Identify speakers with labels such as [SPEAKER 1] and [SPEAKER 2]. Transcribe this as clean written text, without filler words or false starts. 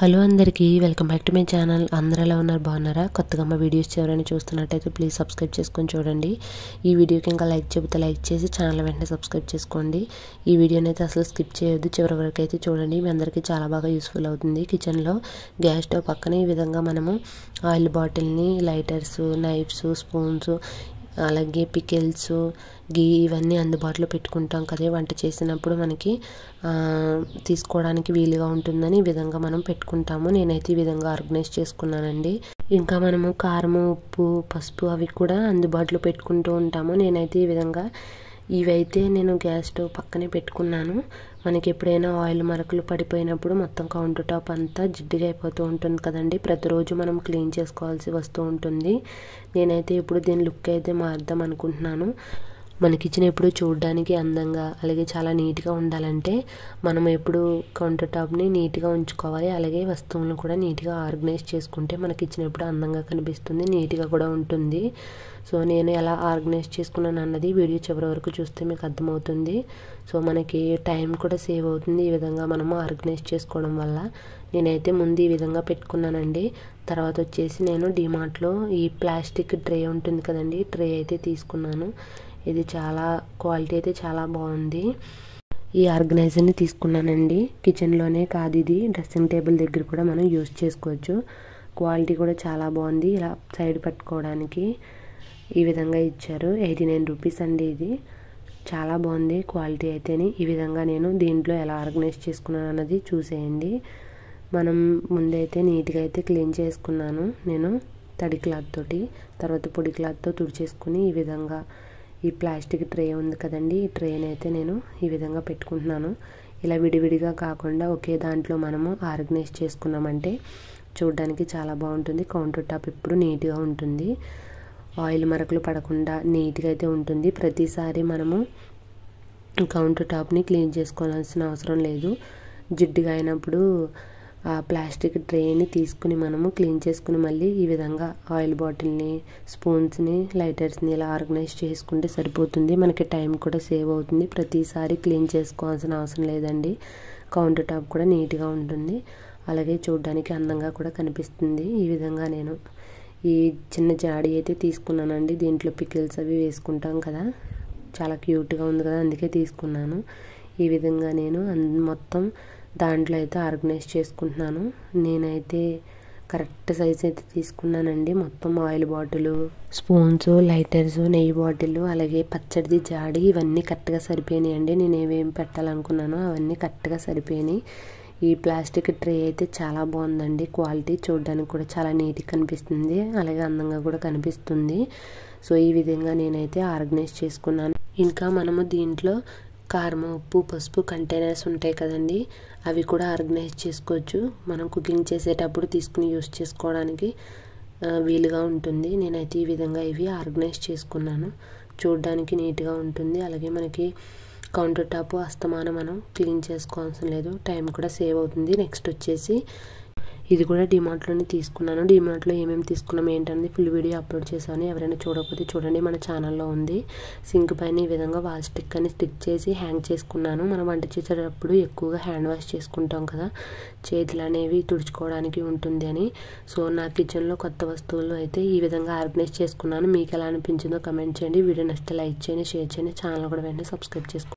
[SPEAKER 1] Hello అందరికీ welcome back to my channel. అందరూ ఎలా ఉన్నారు, బాగున్నారా? కొత్తగా మా వీడియోస్ ఎవరైనా చూస్తున్నట్టయితే ప్లీజ్ సబ్స్క్రైబ్ చేసుకొని చూడండి. ఈ వీడియోకి ఇంకా లైక్ చెబితే లైక్ చేసి ఛానల్ వెంటనే సబ్స్క్రైబ్ చేసుకోండి. ఈ వీడియోని అయితే అసలు స్కిప్ చేయొద్దు, చివరి వరకు అయితే చూడండి. మీ అందరికీ చాలా బాగా యూస్ఫుల్ అవుతుంది. కిచెన్లో గ్యాస్ స్టవ్ పక్కన ఈ విధంగా మనము ఆయిల్ బాటిల్ని, లైటర్స్, నైఫ్స్, స్పూన్స్, అలాగే పికిల్స్, గీ ఇవన్నీ అందుబాటులో పెట్టుకుంటాం కదా వంట చేసినప్పుడు మనకి తీసుకోవడానికి వీలుగా ఉంటుందని ఈ విధంగా మనం పెట్టుకుంటాము. నేనైతే ఈ విధంగా ఆర్గనైజ్ చేసుకున్నానండి. ఇంకా మనము కారము, ఉప్పు, పసుపు అవి కూడా అందుబాటులో పెట్టుకుంటూ ఉంటాము. నేనైతే ఈ విధంగా ఇవైతే నేను గ్యాస్ స్టవ్ పక్కనే పెట్టుకున్నాను. మనకి ఎప్పుడైనా ఆయిల్ మరకలు పడిపోయినప్పుడు మొత్తం కౌంటర్ టాప్ అంతా జిడ్డుగా అయిపోతూ ఉంటుంది కదండి. ప్రతిరోజు మనం క్లీన్ చేసుకోవాల్సి వస్తూ ఉంటుంది. నేనైతే ఇప్పుడు దీని లుక్ అయితే మారుద్దాం అనుకుంటున్నాను. మన కిచెన్ ఎప్పుడు చూడడానికి అందంగా అలాగే చాలా నీట్గా ఉండాలంటే మనం ఎప్పుడు కౌంటర్ టాప్ని నీట్గా ఉంచుకోవాలి. అలాగే వస్తువులను కూడా నీట్గా ఆర్గనైజ్ చేసుకుంటే మన కిచెన్ ఎప్పుడు అందంగా కనిపిస్తుంది, నీట్గా కూడా ఉంటుంది. సో నేను ఎలా ఆర్గనైజ్ చేసుకున్నాను అన్నది వీడియో చివరి వరకు చూస్తే మీకు అర్థమవుతుంది. సో మనకి టైం కూడా సేవ్ అవుతుంది ఈ విధంగా మనము ఆర్గనైజ్ చేసుకోవడం వల్ల. నేనైతే ముందు ఈ విధంగా పెట్టుకున్నానండి. తర్వాత వచ్చేసి నేను డిమార్ట్లో ఈ ప్లాస్టిక్ ట్రే ఉంటుంది కదండి, ట్రే అయితే తీసుకున్నాను. ఇది చాలా క్వాలిటీ అయితే చాలా బాగుంది. ఈ ఆర్గనైజర్ని తీసుకున్నానండి. కిచెన్లోనే కాదు, ఇది డ్రెస్సింగ్ టేబుల్ దగ్గర కూడా మనం యూజ్ చేసుకోవచ్చు. క్వాలిటీ కూడా చాలా బాగుంది. ఇలా సైడ్ పట్టుకోవడానికి ఈ విధంగా ఇచ్చారు. 89 రూపీస్ అండి. ఇది చాలా బాగుంది క్వాలిటీ అయితేని. ఈ విధంగా నేను దీంట్లో ఎలా ఆర్గనైజ్ చేసుకున్నాను అన్నది చూసేయండి. మనం ముందైతే నీట్గా అయితే క్లీన్ చేసుకున్నాను నేను తడి క్లాత్ తోటి. తర్వాత పొడి క్లాత్తో తుడిచేసుకుని ఈ విధంగా ఈ ప్లాస్టిక్ ట్రే ఉంది కదండి, ఈ ట్రేని అయితే నేను ఈ విధంగా పెట్టుకుంటున్నాను. ఇలా విడివిడిగా కాకుండా ఒకే దాంట్లో మనము ఆర్గనైజ్ చేసుకున్నామంటే చూడడానికి చాలా బాగుంటుంది. కౌంటర్ టాప్ ఎప్పుడు నీట్గా ఉంటుంది, ఆయిల్ మరకలు పడకుండా నీట్గా అయితే ఉంటుంది. ప్రతిసారి మనము కౌంటర్ టాప్ని క్లీన్ చేసుకోవాల్సిన అవసరం లేదు. జిడ్డుగా అయినప్పుడు ఆ ప్లాస్టిక్ ట్రేని తీసుకుని మనము క్లీన్ చేసుకుని మళ్ళీ ఈ విధంగా ఆయిల్ బాటిల్ని, స్పూన్స్ని, లైటర్స్ని ఇలా ఆర్గనైజ్ చేసుకుంటే సరిపోతుంది. మనకి టైం కూడా సేవ్ అవుతుంది. ప్రతిసారి క్లీన్ చేసుకోవాల్సిన అవసరం లేదండి. కౌంటర్ టాప్ కూడా నీట్గా ఉంటుంది, అలాగే చూడడానికి అందంగా కూడా కనిపిస్తుంది. ఈ విధంగా నేను ఈ చిన్న జాడీ అయితే తీసుకున్నానండి. దీంట్లో పికిల్స్ అవి వేసుకుంటాం కదా, చాలా క్యూట్గా ఉంది కదా, అందుకే తీసుకున్నాను. ఈ విధంగా నేను మొత్తం దాంట్లో అయితే ఆర్గనైజ్ చేసుకుంటున్నాను. నేనైతే కరెక్ట్ సైజ్ అయితే తీసుకున్నానండి. మొత్తం ఆయిల్ బాటిల్, స్పూన్స్, లైటర్స్, నెయ్యి బాటిల్, అలాగే పచ్చడిది జాడి ఇవన్నీ కరెక్ట్గా సరిపోయినాయి అండి. నేను ఏమేమి పెట్టాలనుకున్నానో అవన్నీ కరెక్ట్గా సరిపోయినాయి. ఈ ప్లాస్టిక్ ట్రే అయితే చాలా బాగుందండి. క్వాలిటీ చూడడానికి కూడా చాలా నీట్గా కనిపిస్తుంది, అలాగే అందంగా కూడా కనిపిస్తుంది. సో ఈ విధంగా నేనైతే ఆర్గనైజ్ చేసుకున్నాను. ఇంకా మనము దీంట్లో కారం, ఉప్పు, పసుపు కంటైనర్స్ ఉంటాయి కదండి, అవి కూడా ఆర్గనైజ్ చేసుకోవచ్చు. మనం కుకింగ్ చేసేటప్పుడు తీసుకుని యూస్ చేసుకోవడానికి వీలుగా ఉంటుంది. నేనైతే ఈ విధంగా ఇవి ఆర్గనైజ్ చేసుకున్నాను. చూడడానికి నీట్గా ఉంటుంది, అలాగే మనకి కౌంటర్ టాప్ అస్తమానం మనం క్లీన్ చేసుకోవాల్సిన లేదు, టైం కూడా సేవ్ అవుతుంది. నెక్స్ట్ వచ్చేసి ఇది కూడా డిమార్ట్లోనే తీసుకున్నాను. డిమార్ట్లో ఏమేమి తీసుకున్నాం ఏంటనేది ఫుల్ వీడియో అప్లోడ్ చేశాను. ఎవరైనా చూడకపోతే చూడండి, మన ఛానల్లో ఉంది. సింక్ పైన ఈ విధంగా వాల్ స్టిక్ అని స్టిక్ చేసి హ్యాంగ్ చేసుకున్నాను. మనం వంట చేసేటప్పుడు ఎక్కువగా హ్యాండ్ వాష్ చేసుకుంటాం కదా, చేతులు అనేవి తుడుచుకోవడానికి ఉంటుంది అని. సో నా కిచెన్లో కొత్త వస్తువులు అయితే ఈ విధంగా ఆర్గనైజ్ చేసుకున్నాను. మీకు ఎలా అనిపించిందో కమెంట్ చేయండి. వీడియో నచ్చితే లైక్ చేయండి, షేర్ చేయండి, ఛానల్ కూడా వెంటనే సబ్స్క్రైబ్ చేసుకోండి.